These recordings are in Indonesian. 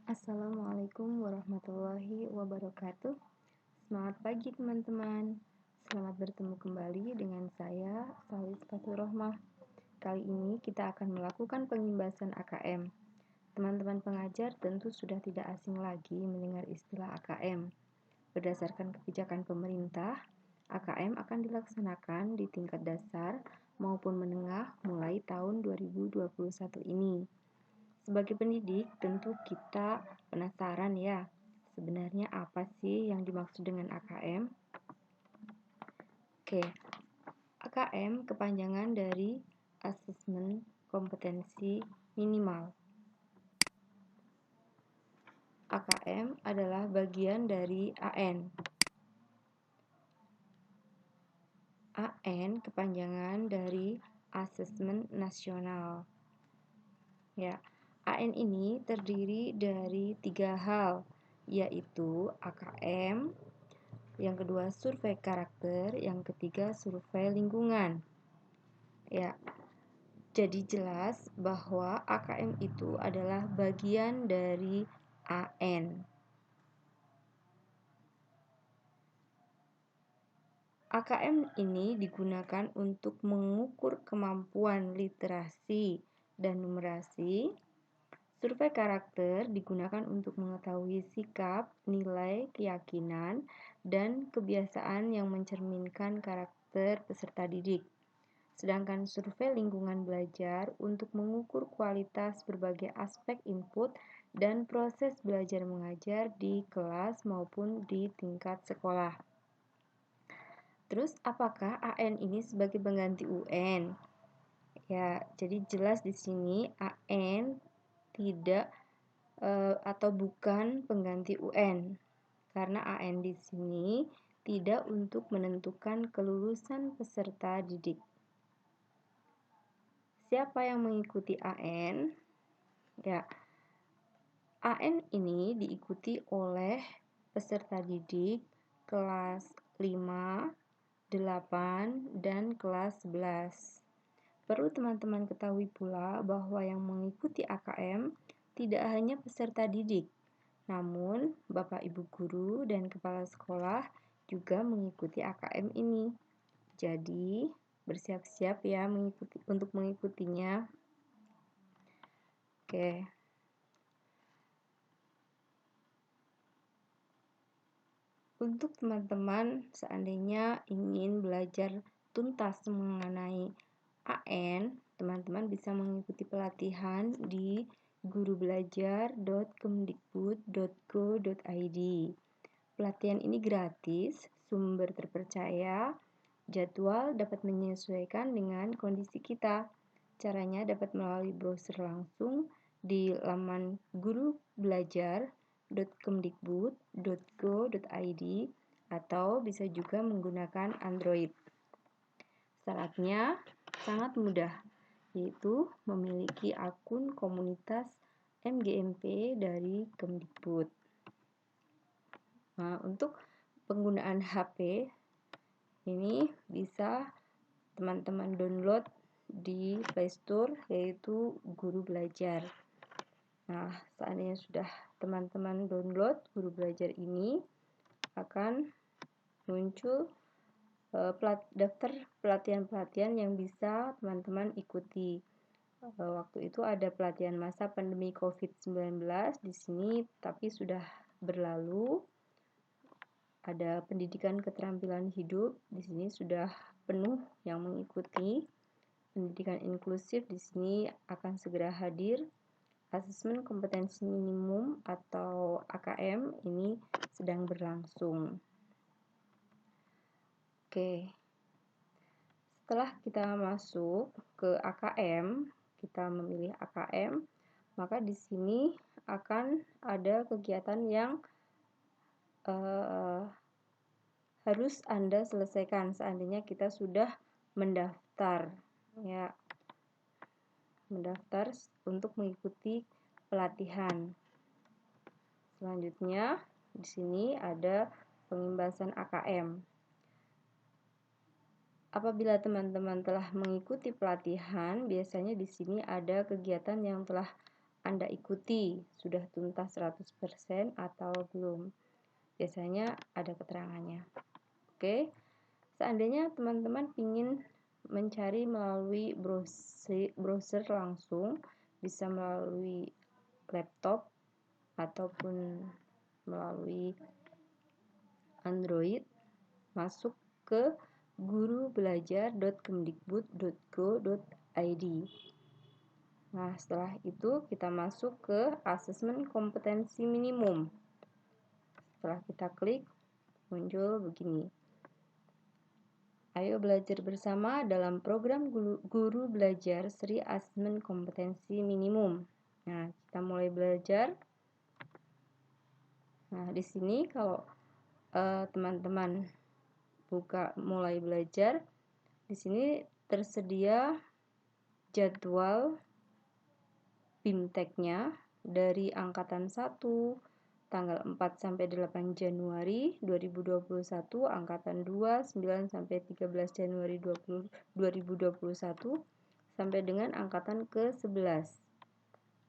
Assalamualaikum warahmatullahi wabarakatuh. Selamat pagi teman-teman. Selamat bertemu kembali dengan saya, Salis Fatur Rohmah. Kali ini kita akan melakukan pengimbasan AKM. Teman-teman pengajar tentu sudah tidak asing lagi mendengar istilah AKM. Berdasarkan kebijakan pemerintah, AKM akan dilaksanakan di tingkat dasar maupun menengah mulai tahun 2021 ini. Sebagai pendidik, tentu kita penasaran ya, sebenarnya apa sih yang dimaksud dengan AKM? Oke, AKM kepanjangan dari Asesmen Kompetensi Minimal. AKM adalah bagian dari AN. AN kepanjangan dari Asesmen Nasional. Ya, AN ini terdiri dari 3 hal, yaitu AKM, yang kedua survei karakter, yang ketiga survei lingkungan. Ya, jadi jelas bahwa AKM itu adalah bagian dari AN. AKM ini digunakan untuk mengukur kemampuan literasi dan numerasi. Survei karakter digunakan untuk mengetahui sikap, nilai, keyakinan, dan kebiasaan yang mencerminkan karakter peserta didik. Sedangkan survei lingkungan belajar untuk mengukur kualitas berbagai aspek input dan proses belajar mengajar di kelas maupun di tingkat sekolah. Terus apakah AN ini sebagai pengganti UN? Ya, jadi jelas di sini AN tidak atau bukan pengganti UN, karena AN di sini tidak untuk menentukan kelulusan peserta didik. Siapa yang mengikuti AN? Ya, AN ini diikuti oleh peserta didik kelas 5, 8, dan kelas 11. Perlu teman-teman ketahui pula bahwa yang mengikuti AKM tidak hanya peserta didik, namun Bapak Ibu guru dan kepala sekolah juga mengikuti AKM ini. Jadi, bersiap-siap ya untuk mengikutinya. Oke. Untuk teman-teman seandainya ingin belajar tuntas mengenai AN, teman-teman bisa mengikuti pelatihan di gurubelajar.kemdikbud.go.id. Pelatihan ini gratis, sumber terpercaya, jadwal dapat menyesuaikan dengan kondisi kita. Caranya dapat melalui browser langsung di laman gurubelajar.kemdikbud.go.id atau bisa juga menggunakan Android. Syaratnya sangat mudah, yaitu memiliki akun komunitas MGMP dari Kemdikbud. Nah, untuk penggunaan HP ini bisa teman-teman download di Play Store, yaitu Guru Belajar. Nah, seandainya sudah teman-teman download Guru Belajar ini, akan muncul daftar pelatihan-pelatihan yang bisa teman-teman ikuti. Waktu itu ada pelatihan masa pandemi COVID-19 di sini, tapi sudah berlalu. Ada pendidikan keterampilan hidup, di sini sudah penuh yang mengikuti. Pendidikan inklusif di sini akan segera hadir. Asesmen kompetensi minimum atau AKM ini sedang berlangsung. Oke. Setelah kita masuk ke AKM, kita memilih AKM, maka di sini akan ada kegiatan yang harus Anda selesaikan seandainya kita sudah mendaftar, ya, mendaftar untuk mengikuti pelatihan. Selanjutnya di sini ada pengimbasan AKM. Apabila teman-teman telah mengikuti pelatihan, biasanya di sini ada kegiatan yang telah Anda ikuti, sudah tuntas 100% atau belum. Biasanya ada keterangannya. Oke, seandainya teman-teman ingin mencari melalui browser langsung, bisa melalui laptop ataupun melalui Android, masuk ke gurubelajar.kemdikbud.go.id. Nah, setelah itu kita masuk ke asesmen kompetensi minimum. Setelah kita klik, muncul begini. Ayo belajar bersama dalam program Guru Belajar Seri Asesmen Kompetensi Minimum. Nah, kita mulai belajar. Nah, di sini kalau teman-teman buka mulai belajar, di sini tersedia jadwal BIMTEK-nya dari angkatan 1 tanggal 4 sampai 8 Januari 2021, angkatan 2 9 sampai 13 Januari 2021 sampai dengan angkatan ke-11.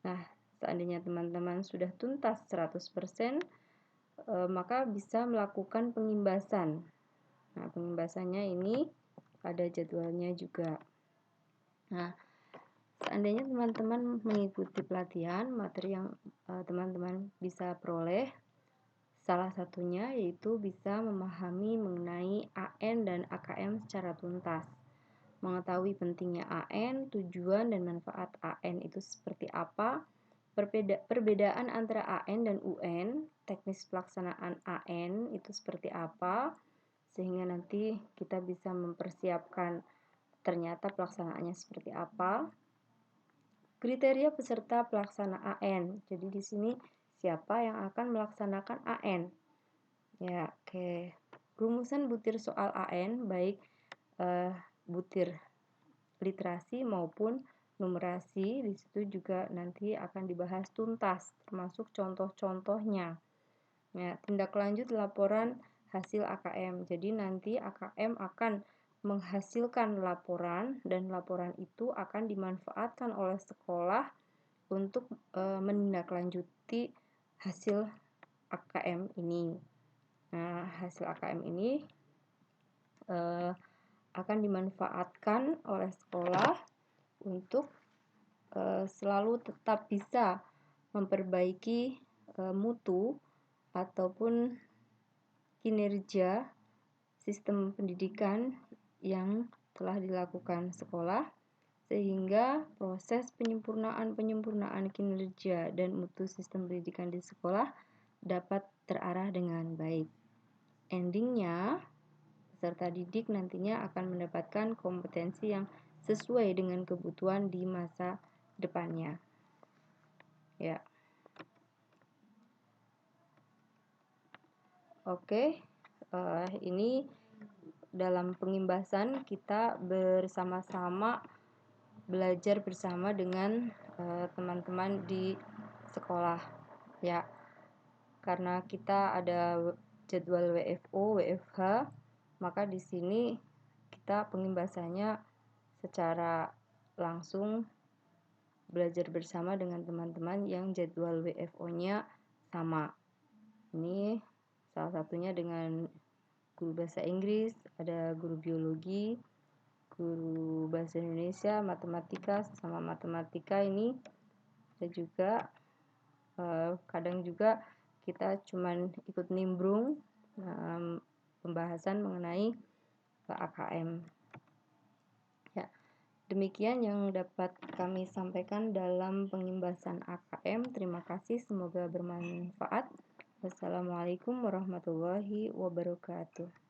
Nah, seandainya teman-teman sudah tuntas 100%, maka bisa melakukan pengimbasan. Nah, pengimbasannya ini ada jadwalnya juga. Nah, seandainya teman-teman mengikuti pelatihan, materi yang teman-teman bisa peroleh, salah satunya yaitu bisa memahami mengenai AN dan AKM secara tuntas. Mengetahui pentingnya AN, tujuan dan manfaat AN itu seperti apa, perbedaan antara AN dan UN, teknis pelaksanaan AN itu seperti apa, sehingga nanti kita bisa mempersiapkan ternyata pelaksanaannya seperti apa. Kriteria peserta pelaksana AN. Jadi di sini siapa yang akan melaksanakan AN? Ya, oke. Rumusan butir soal AN baik butir literasi maupun numerasi, di situ juga nanti akan dibahas tuntas, termasuk contoh-contohnya. Ya, tindak lanjut laporan hasil AKM. Jadi nanti AKM akan menghasilkan laporan dan laporan itu akan dimanfaatkan oleh sekolah untuk menindaklanjuti hasil AKM ini. Nah, hasil AKM ini akan dimanfaatkan oleh sekolah untuk selalu tetap bisa memperbaiki mutu ataupun kinerja sistem pendidikan yang telah dilakukan sekolah, sehingga proses penyempurnaan kinerja dan mutu sistem pendidikan di sekolah dapat terarah dengan baik. Endingnya, peserta didik nantinya akan mendapatkan kompetensi yang sesuai dengan kebutuhan di masa depannya. Ya. Oke, ini dalam pengimbasan kita bersama-sama belajar bersama dengan teman-teman di sekolah, ya. Karena kita ada jadwal WFO, WFH, maka di sini kita pengimbasannya secara langsung belajar bersama dengan teman-teman yang jadwal WFO-nya sama. Ini salah satunya dengan guru bahasa Inggris, ada guru biologi, guru bahasa Indonesia, matematika, sama matematika ini ada juga. Kadang juga kita cuman ikut nimbrung pembahasan mengenai AKM. Ya, demikian yang dapat kami sampaikan dalam pengimbasan AKM. Terima kasih, semoga bermanfaat. Wassalamualaikum warahmatullahi wabarakatuh.